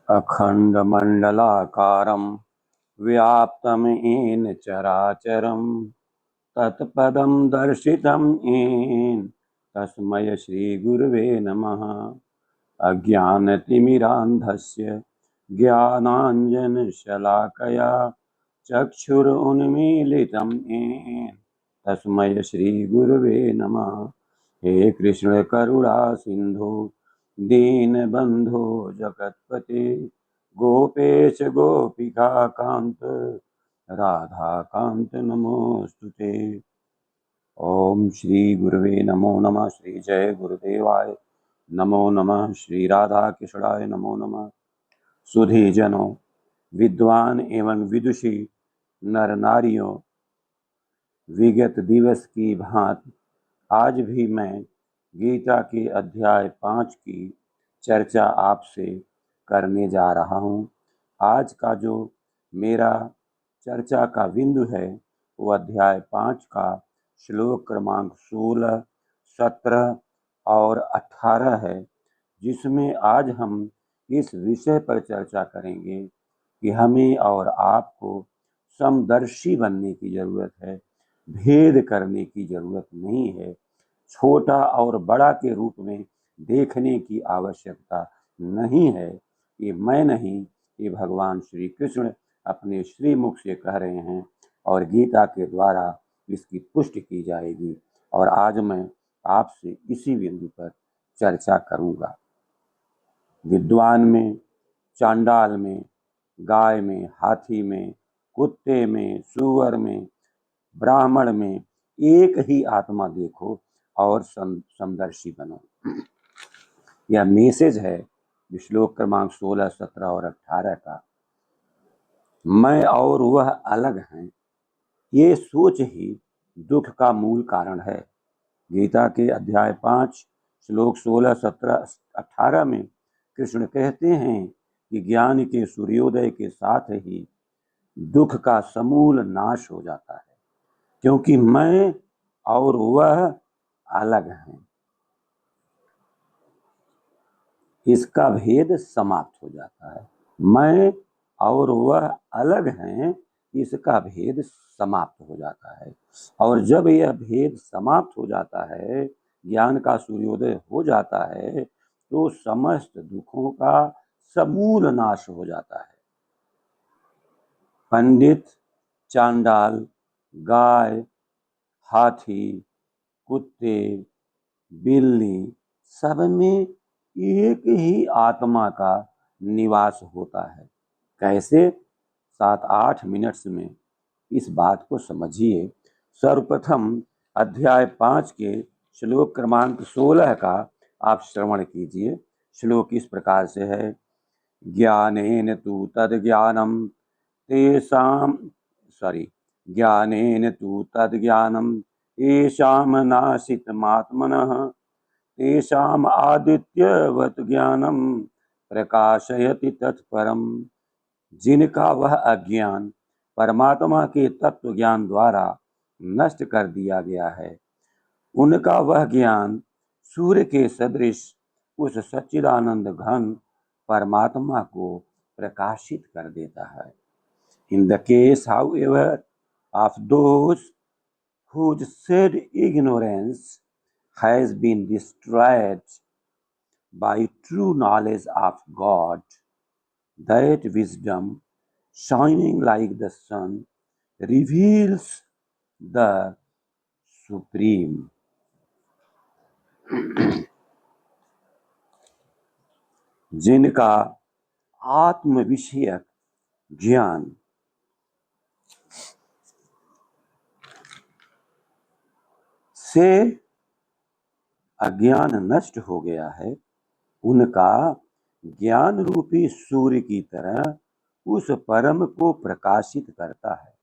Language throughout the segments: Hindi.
अखण्डमण्डलाकारं व्याप्तं येन चराचरं तत्पदं दर्शितं येन तस्मै श्रीगुरवे नमः। अज्ञानतिमिरान्धस्य ज्ञानाञ्जनशलाकया चक्षुरुन्मीलितं येन तस्मै श्रीगुरवे नमः। हे कृष्ण करुणा सिंधु दीनबंधो जगत्पते गोपेश गोपिका कांत राधा कांत नमोस्तुते। ओम श्री गुरुवे नमो नमः। श्री जय गुरुदेवाय नमो नमः। श्री राधा कृष्णाय नमो नमः। सुधी जनों, विद्वान एवं विदुषी नर नारियों, विगत दिवस की भांति आज भी मैं गीता के अध्याय 5 की चर्चा आपसे करने जा रहा हूँ। आज का जो मेरा चर्चा का बिंदु है वो अध्याय 5 का श्लोक क्रमांक 16, 17 और 18 है, जिसमें आज हम इस विषय पर चर्चा करेंगे कि हमें और आपको समदर्शी बनने की जरूरत है, भेद करने की जरूरत नहीं है, छोटा और बड़ा के रूप में देखने की आवश्यकता नहीं है। ये मैं नहीं, ये भगवान श्री कृष्ण अपने श्रीमुख से कह रहे हैं और गीता के द्वारा इसकी पुष्टि की जाएगी। और आज मैं आपसे इसी बिंदु पर चर्चा करूंगा। विद्वान में, चांडाल में, गाय में, हाथी में, कुत्ते में, सूअर में, ब्राह्मण में एक ही आत्मा देखो और समदर्शी बनो। यह मैसेज है श्लोक क्रमांक 16, 17 और 18 का। मैं और वह अलग हैं, ये सोच ही दुख का मूल कारण है। गीता के अध्याय 5 श्लोक 16, 17, 18 में कृष्ण कहते हैं कि ज्ञान के सूर्योदय के साथ ही दुख का समूल नाश हो जाता है, क्योंकि मैं और वह अलग हैं। इसका भेद समाप्त हो जाता है। मैं और वह अलग हैं, इसका भेद समाप्त हो जाता है। और जब यह भेद समाप्त हो जाता है, ज्ञान का सूर्योदय हो जाता है, तो समस्त दुखों का समूल नाश हो जाता है। पंडित, चांडाल, गाय, हाथी, कुत्ते, बिल्ली, सब में एक ही आत्मा का निवास होता है। कैसे? 7-8 मिनट्स में इस बात को समझिए। सर्वप्रथम अध्याय 5 के श्लोक क्रमांक 16 का आप श्रवण कीजिए। श्लोक इस प्रकार से है। ज्ञानेन तु तद्ज्ञानम ज्ञानेन तु तद्ज्ञानम येषां नाशितमात्मनः तेषाम् आदित्यवत् ज्ञानम प्रकाशयति तत्परम। जिनका वह अज्ञान परमात्मा के तत्व ज्ञान द्वारा नष्ट कर दिया गया है, उनका वह ज्ञान सूर्य के सदृश उस सच्चिदानंद घन परमात्मा को प्रकाशित कर देता है। In the case, however, of those whose said ignorance has been destroyed by true knowledge of God, that wisdom, shining like the sun, reveals the Supreme. जिनका आत्म विषयक ज्ञान से अज्ञान नष्ट हो गया है, उनका ज्ञान रूपी सूर्य की तरह उस परम को प्रकाशित करता है।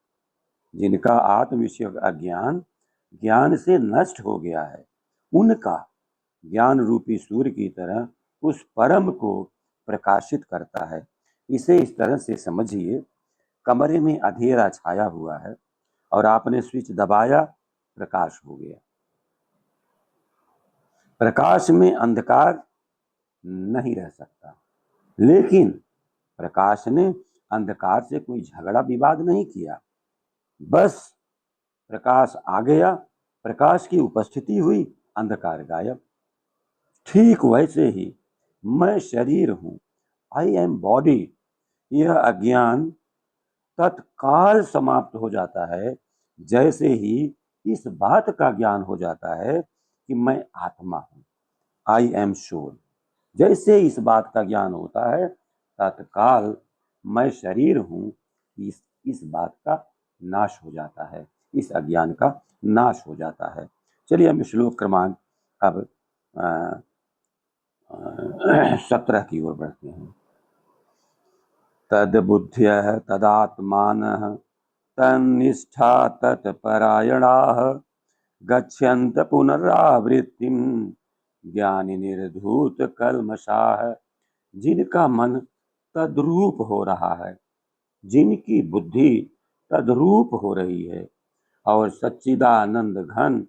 जिनका आत्म विषयक अज्ञान ज्ञान से नष्ट हो गया है, उनका ज्ञान रूपी सूर्य की तरह उस परम को प्रकाशित करता है। इसे इस तरह से समझिए, कमरे में अंधेरा छाया हुआ है और आपने स्विच दबाया, प्रकाश हो गया। प्रकाश में अंधकार नहीं रह सकता, लेकिन प्रकाश ने अंधकार से कोई झगड़ा विवाद नहीं किया, बस प्रकाश आ गया, प्रकाश की उपस्थिति हुई, अंधकार गायब। ठीक वैसे ही मैं शरीर हूं, आई एम बॉडी, यह अज्ञान तत्काल समाप्त हो जाता है जैसे ही इस बात का ज्ञान हो जाता है कि मैं आत्मा हूं, आई एम सोल। जैसे इस बात का ज्ञान होता है तत्काल मैं शरीर हूं, इस बात का नाश हो जाता है, इस अज्ञान का नाश हो जाता है। चलिए हम श्लोक क्रमांक अब 17 की ओर बढ़ते हैं। तद्बुद्ध्यः तदात्मानः तन्निष्ठा तत्परायणाः गच्छन्त पुनरावृत्तिं ज्ञानी निर्धूत कल्मषाः। जिनका मन तद्रूप हो रहा है, जिनकी बुद्धि तद्रूप हो रही है और सच्चिदानंद घन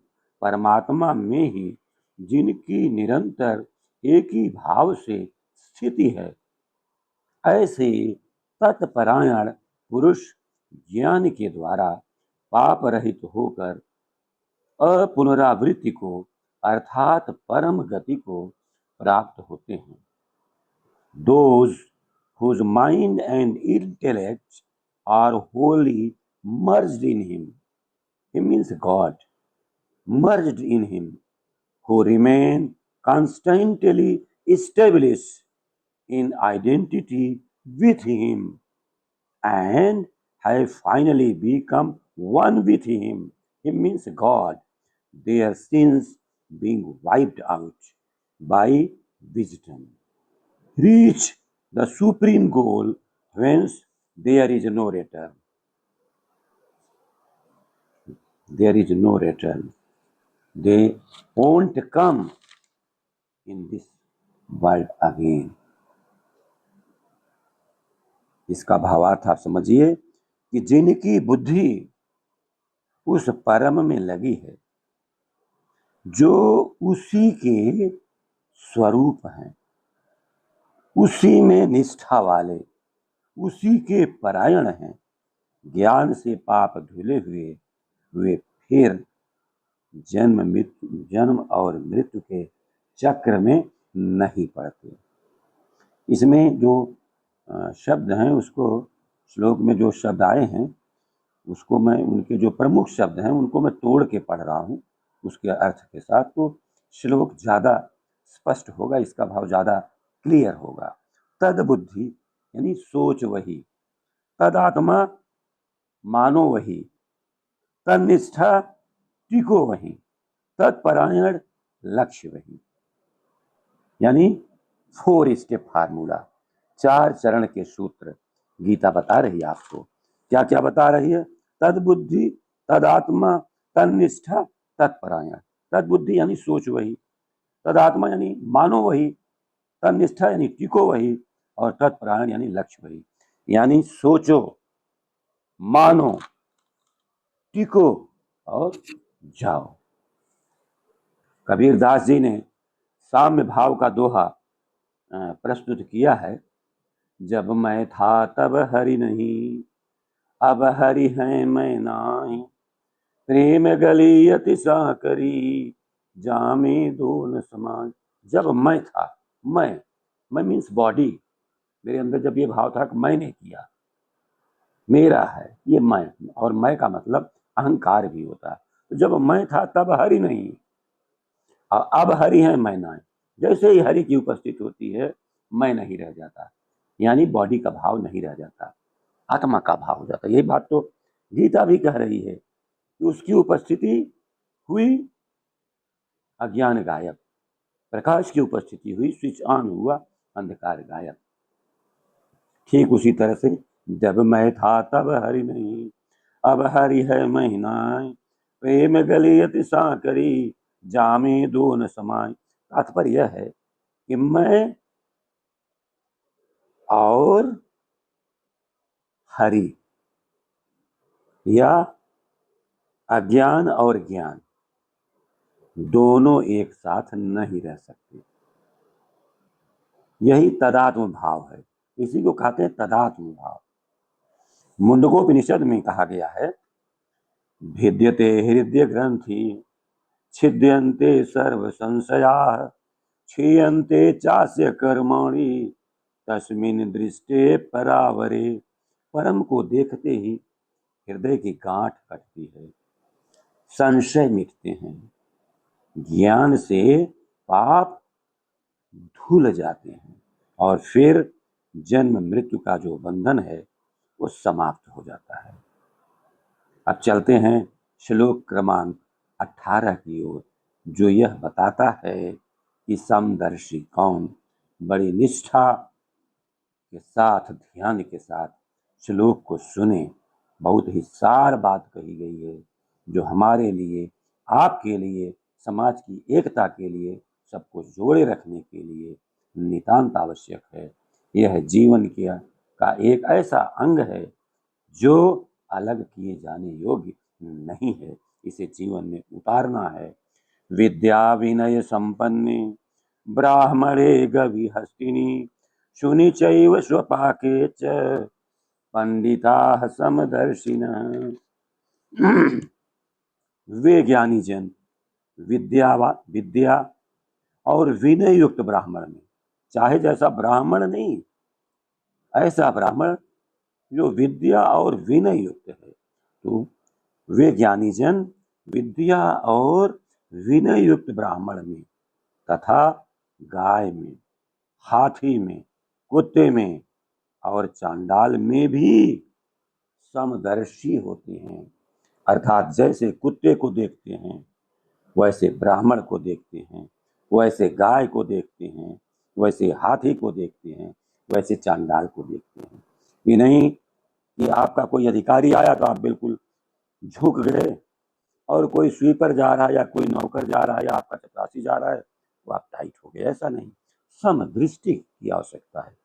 परमात्मा में ही जिनकी निरंतर एक ही भाव से स्थिति है, ऐसे तत्परायण पुरुष ज्ञान के द्वारा पाप रहित होकर अपुनरावृत्ति को अर्थात परम गति को प्राप्त होते हैं। Those whose mind and intellect are wholly merged in him, he means God, merged in him, who remain constantly established in identity with him and have finally become one with him, he means God, their sins being wiped out by wisdom, reach the supreme goal whence there is no return. There is no return. They won't come in this world again. इसका भावार्थ आप समझिए कि जिनकी बुद्धि उस परम में लगी है, जो उसी के स्वरूप हैं, उसी में निष्ठा वाले, उसी के परायण हैं, ज्ञान से पाप धुले हुए वे फिर जन्म और मृत्यु के चक्र में नहीं पड़ते। इसमें जो शब्द हैं, उसको श्लोक में जो शब्द आए हैं उसको मैं, उनके जो प्रमुख शब्द हैं उनको मैं तोड़ के पढ़ रहा हूँ उसके अर्थ के साथ, तो श्लोक ज़्यादा स्पष्ट होगा, इसका भाव ज़्यादा क्लियर होगा। तद बुद्धि यानी सोच वही, तद आत्मा मानो वही, तद निष्ठा टिको वही, तत्परायण लक्ष्य वही। यानी 4 स्टेप फार्मूला, 4 चरण के सूत्र गीता बता रही है आपको। क्या क्या बता रही है? तद बुद्धि, तद आत्मा, तद निष्ठा, तत्परायण। तद बुद्धि यानी सोच वही, तद आत्मा यानी मानो वही, तद निष्ठा यानी टिको वही, और तत्परायण यानी लक्ष्य वही। यानी सोचो, मानो, टिको और जाओ। कबीर दास जी ने साम्य भाव का दोहा प्रस्तुत किया है। जब मैं था तब हरि नहीं, अब हरि है मैं नाही, प्रेम गली अति साकरी, जामे दोन समान। जब मैं था, मैं मीन्स बॉडी, मेरे अंदर जब ये भाव था कि मैंने किया, मेरा है, ये मैं, और मैं का मतलब अहंकार भी होता है। तो जब मैं था तब हरि नहीं, अब हरि है मैं नहीं। जैसे ही हरि की उपस्थिति होती है, मैं नहीं रह जाता, यानी बॉडी का भाव नहीं रह जाता, आत्मा का भाव हो जाता। यही बात तो गीता भी कह रही है कि उसकी उपस्थिति हुई, अज्ञान गायब, प्रकाश की उपस्थिति हुई, स्विच ऑन हुआ, अंधकार गायब। ठीक उसी तरह से जब मैं था तब हरि नहीं, अब हरि है मैं नाय, प्रेम गली अति साकरी, जामे दोन समाय। तात्पर्य यह है कि मैं और हरि या अज्ञान और ज्ञान दोनों एक साथ नहीं रह सकते। यही तदात्म भाव है। इसी को कहते हैं तदात्म भाव। मुंडकोपनिषद में कहा गया है, भिद्यते हृदय ग्रंथि छिद्यन्ते सर्व संशया क्षीयन्ते चास्य कर्मणि तस्मिन् दृष्टे परावरे। परम को देखते ही हृदय की गांठ कटती है, संशय मिटते हैं, ज्ञान से पाप धुल जाते हैं और फिर जन्म मृत्यु का जो बंधन है वो समाप्त हो जाता है। अब चलते हैं श्लोक क्रमांक 18 की ओर, जो यह बताता है कि समदर्शी कौन। बड़ी निष्ठा के साथ, ध्यान के साथ श्लोक को सुने। बहुत ही सार बात कही गई है, जो हमारे लिए, आपके लिए, समाज की एकता के लिए, सबको जोड़े रखने के लिए नितांत आवश्यक है। यह जीवन का एक ऐसा अंग है जो अलग किए जाने योग्य नहीं है, इसे जीवन में उतारना है। विद्या विनय संपन्ने ब्राह्मणे गविहस्तिनि शुनि चैव स्वपाके च पंडिताः समदर्शिनः। वे ज्ञानी जन विद्या और विनय युक्त ब्राह्मण में, चाहे जैसा ब्राह्मण नहीं, ऐसा ब्राह्मण जो विद्या और विनय युक्त है। तो वे ज्ञानी जन विद्या और विनय युक्त ब्राह्मण में तथा गाय में, हाथी में, कुत्ते में और चांडाल में भी समदर्शी होते हैं। अर्थात जैसे कुत्ते को देखते हैं वैसे ब्राह्मण को देखते हैं, वैसे गाय को देखते हैं, वैसे हाथी को देखते हैं, वैसे चांडाल को देखते हैं। ये नहीं कि आपका कोई अधिकारी आया तो आप बिल्कुल झुक गए, और कोई स्वीपर जा रहा है या कोई नौकर जा रहा है या आपका चपरासी जा रहा है तो आप टाइट हो गए, ऐसा नहीं। समदृष्टि की आवश्यकता है,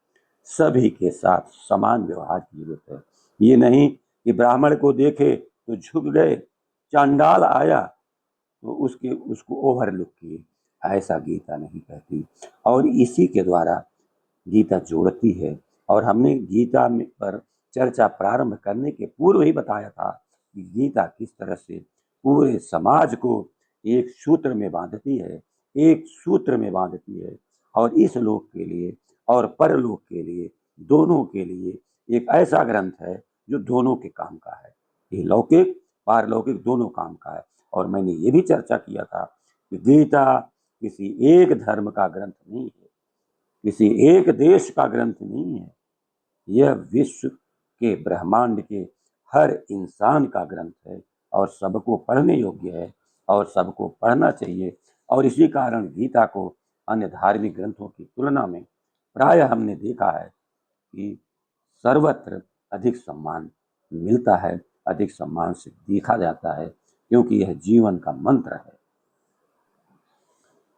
सभी के साथ समान व्यवहार की जरूरत है। ये नहीं कि ब्राह्मण को देखे तो झुक गए, चांडाल आया तो उसको ओवरलुक किए, ऐसा गीता नहीं कहती। और इसी के द्वारा गीता जोड़ती है। और हमने गीता में पर चर्चा प्रारंभ करने के पूर्व ही बताया था कि गीता किस तरह से पूरे समाज को एक सूत्र में बांधती है, एक सूत्र में बांधती है, और इस लोक के लिए और परलोक के लिए, दोनों के लिए एक ऐसा ग्रंथ है जो दोनों के काम का है। ये लौकिक पारलौकिक दोनों काम का है। और मैंने ये भी चर्चा किया था कि गीता किसी एक धर्म का ग्रंथ नहीं है, किसी एक देश का ग्रंथ नहीं है, यह विश्व के ब्रह्मांड के हर इंसान का ग्रंथ है और सबको पढ़ने योग्य है और सबको पढ़ना चाहिए। और इसी कारण गीता को अन्य धार्मिक ग्रंथों की तुलना में प्राय हमने देखा है कि सर्वत्र अधिक सम्मान मिलता है, अधिक सम्मान से देखा जाता है, क्योंकि यह जीवन का मंत्र है।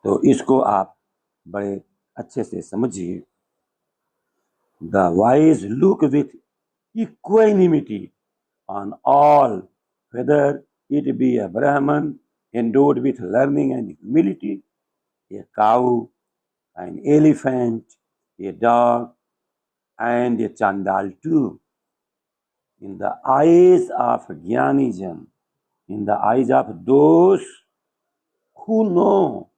तो इसको आप बड़े अच्छे से समझिए। The wise look with equanimity on all, whether it be a Brahman endowed with learning and humility, a cow, an elephant, a dog, and a chandal too. In the eyes of Jnanijan, in the eyes of those who know,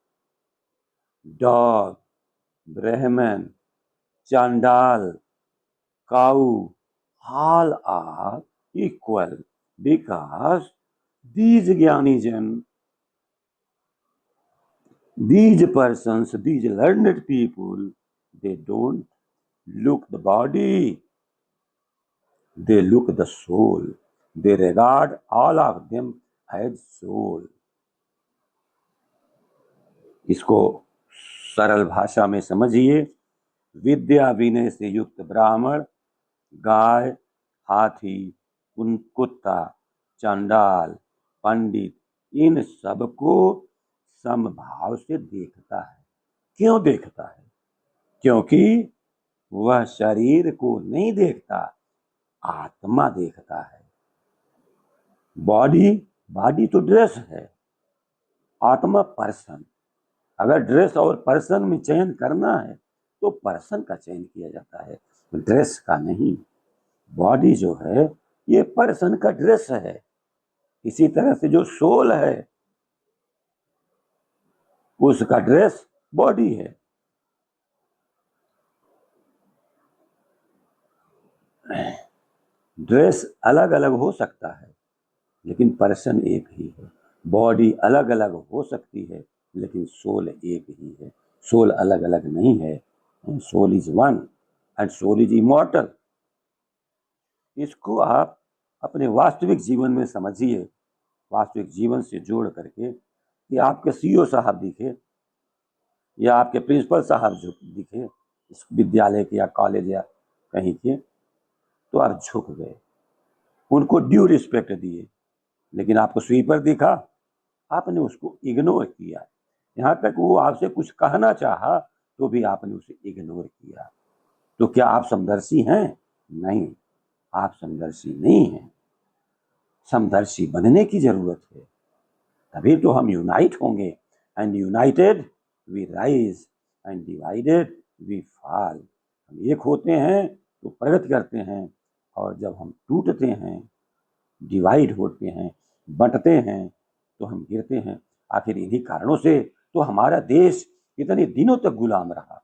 dog, Brahman, chandal, cow, all are equal, because these Jnanijan, these persons, these learned people, they don't look the body, they look the soul. They regard all of them as soul. इसको सरल भाषा में समझिए। विद्या विनय से युक्त ब्राह्मण, गाय, हाथी, कुत्ता, चांडाल, पंडित, इन सबको समभाव से देखता है। क्यों देखता है? क्योंकि वह शरीर को नहीं देखता, आत्मा देखता है। बॉडी तो ड्रेस है, आत्मा पर्सन। अगर ड्रेस और पर्सन में चयन करना है तो पर्सन का चयन किया जाता है। ड्रेस का नहीं। बॉडी जो है ये पर्सन का ड्रेस है। इसी तरह से जो सोल है उसका ड्रेस बॉडी है। ड्रेस अलग अलग हो सकता है लेकिन पर्सन एक ही है। बॉडी अलग अलग हो सकती है लेकिन सोल एक ही है। सोल अलग अलग नहीं है। Soul is one and soul is immortal. इसको आप अपने वास्तविक जीवन में समझिए, वास्तविक जीवन से जोड़ करके कि आपके सीईओ साहब दिखे या आपके प्रिंसिपल साहब जो दिखे इस विद्यालय के या कॉलेज या कहीं के, तो आप झुक गए, उनको ड्यू रिस्पेक्ट दिए। लेकिन आपको स्वीपर दिखा, आपने उसको इग्नोर किया। यहाँ तक वो आपसे कुछ कहना चाहा तो भी आपने उसे इग्नोर किया। तो क्या आप समदर्शी हैं? नहीं, आप समदर्शी नहीं हैं। समदर्शी बनने की जरूरत है, तभी तो हम यूनाइट होंगे। And united we rise and divided we fall. हम एक होते हैं तो प्रगति करते हैं, और जब हम टूटते हैं, डिवाइड होते हैं, बंटते हैं, तो हम गिरते हैं। आखिर इन्हीं कारणों से तो हमारा देश इतने दिनों तक गुलाम रहा,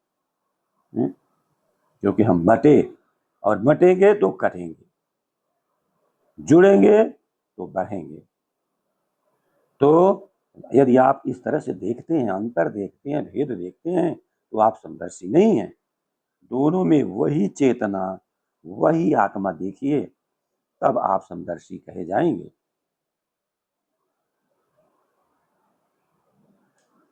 क्योंकि हम बटे, और बटेंगे तो कटेंगे, जुड़ेंगे तो बढ़ेंगे। तो यदि आप इस तरह से देखते हैं, अंतर देखते हैं, भेद देखते हैं, तो आप समदर्शी नहीं हैं। दोनों में वही चेतना, वही आत्मा देखिए, तब आप समदर्शी कहे जाएंगे।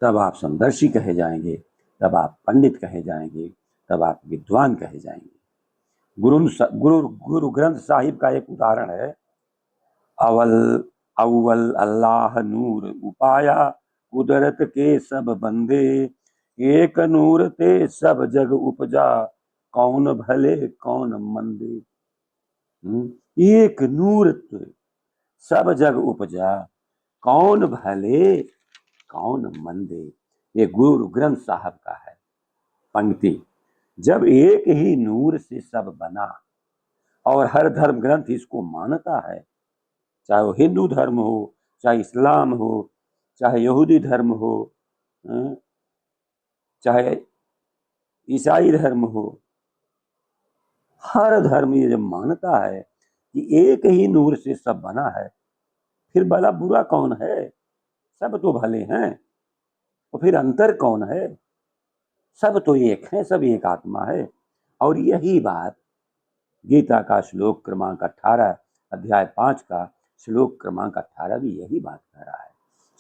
तब आप समदर्शी कहे जाएंगे, तब आप पंडित कहे जाएंगे, तब आप विद्वान कहे जाएंगे। गुरु ग्रंथ साहिब का एक उदाहरण है। अवल अव्वल अल्लाह नूर उपाया, कुदरत के सब बंदे, एक नूर ते सब जग उपजा, कौन भले कौन मंदे। एक नूर ते सब जग उपजा, कौन भले कौन मंदे। ये गुरु ग्रंथ साहब का है पंक्ति। जब एक ही नूर से सब बना, और हर धर्म ग्रंथ इसको मानता है, चाहे वो हिंदू धर्म हो, चाहे इस्लाम हो, चाहे यहूदी धर्म हो, चाहे ईसाई धर्म हो, हर धर्म ये जब मानता है कि एक ही नूर से सब बना है, फिर भला बुरा कौन है? सब तो भले हैं, तो फिर अंतर कौन है? सब तो एक है, सब एक आत्मा है। और यही बात गीता का श्लोक क्रमांक 18 अध्याय 5 का श्लोक क्रमांक 18 भी यही बात कह रहा है।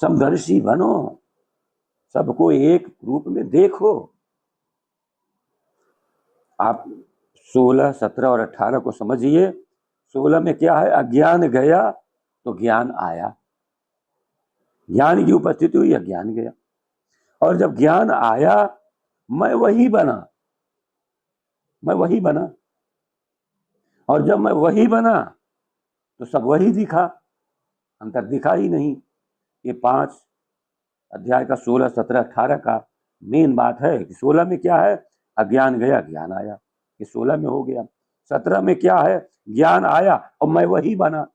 समदर्शी बनो, सबको एक रूप में देखो। आप 16, 17 और 18 को समझिए। 16 में क्या है? अज्ञान गया तो ज्ञान आया, ज्ञान की उपस्थिति हुई, अज्ञान गया। और जब ज्ञान आया, मैं वही बना, मैं वही बना। और जब मैं वही बना तो सब वही दिखा, अंतर दिखा ही नहीं। ये 5 अध्याय का 16, 17, 18 का मेन बात है कि 16 में क्या है? अज्ञान गया ज्ञान आया, ये 16 में हो गया। 17 में क्या है? ज्ञान आया और मैं वही बना।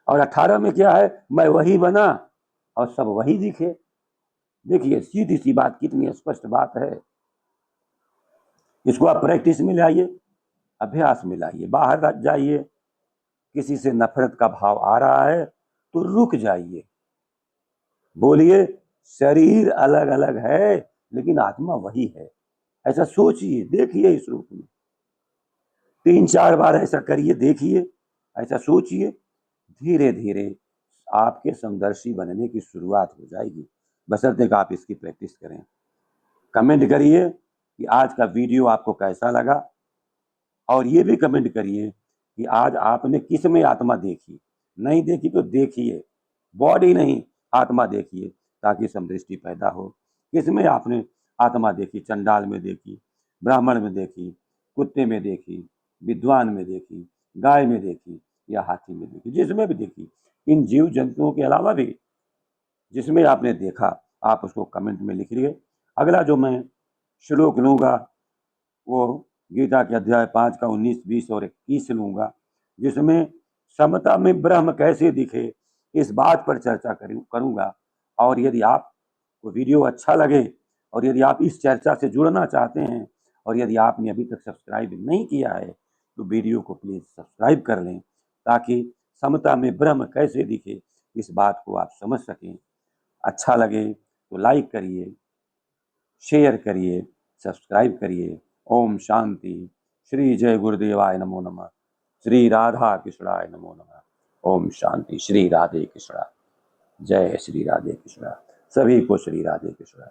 और 18 में क्या है? मैं वही बना और सब वही दिखे। देखिए सीधी सी बात, कितनी स्पष्ट बात है। इसको आप प्रैक्टिस में लाइए, अभ्यास में लाइए। बाहर जाइए, किसी से नफरत का भाव आ रहा है तो रुक जाइए, बोलिए शरीर अलग अलग है लेकिन आत्मा वही है। ऐसा सोचिए, देखिए इस रूप में 3-4 बार ऐसा करिए, देखिए, ऐसा सोचिए। धीरे धीरे आपके समदर्शी बनने की शुरुआत हो जाएगी, बशर्ते कि आप इसकी प्रैक्टिस करें। कमेंट करिए कि आज का वीडियो आपको कैसा लगा, और ये भी कमेंट करिए कि आज आपने किस में आत्मा देखी। नहीं देखी तो देखिए, बॉडी नहीं आत्मा देखिए, ताकि समदृष्टि पैदा हो। किस में आपने आत्मा देखी? चंडाल में देखी, ब्राह्मण में देखी, कुत्ते में देखी, विद्वान में देखी, गाय में देखी, या हाथी में देखी, जिसमें भी देखी। इन जीव जंतुओं के अलावा भी जिसमें आपने देखा, आप उसको कमेंट में लिखिए। अगला जो मैं श्लोक लूंगा वो गीता के अध्याय 5 का 19, 20 और 21 लूंगा, जिसमें समता में ब्रह्म कैसे दिखे इस बात पर चर्चा करूंगा। और यदि आपको वीडियो अच्छा लगे और यदि आप इस चर्चा से जुड़ना चाहते हैं और यदि आपने अभी तक सब्सक्राइब नहीं किया है तो वीडियो को प्लीज सब्सक्राइब कर लें, ताकि समता में ब्रह्म कैसे दिखे इस बात को आप समझ सकें। अच्छा लगे तो लाइक करिए, शेयर करिए, सब्सक्राइब करिए। ओम शांति। श्री जय गुरुदेवाय नमो नमः। श्री राधा कृष्णाय नमो नमः। ओम शांति। श्री राधे कृष्णा। जय श्री राधे कृष्णा। सभी को श्री राधे कृष्णा।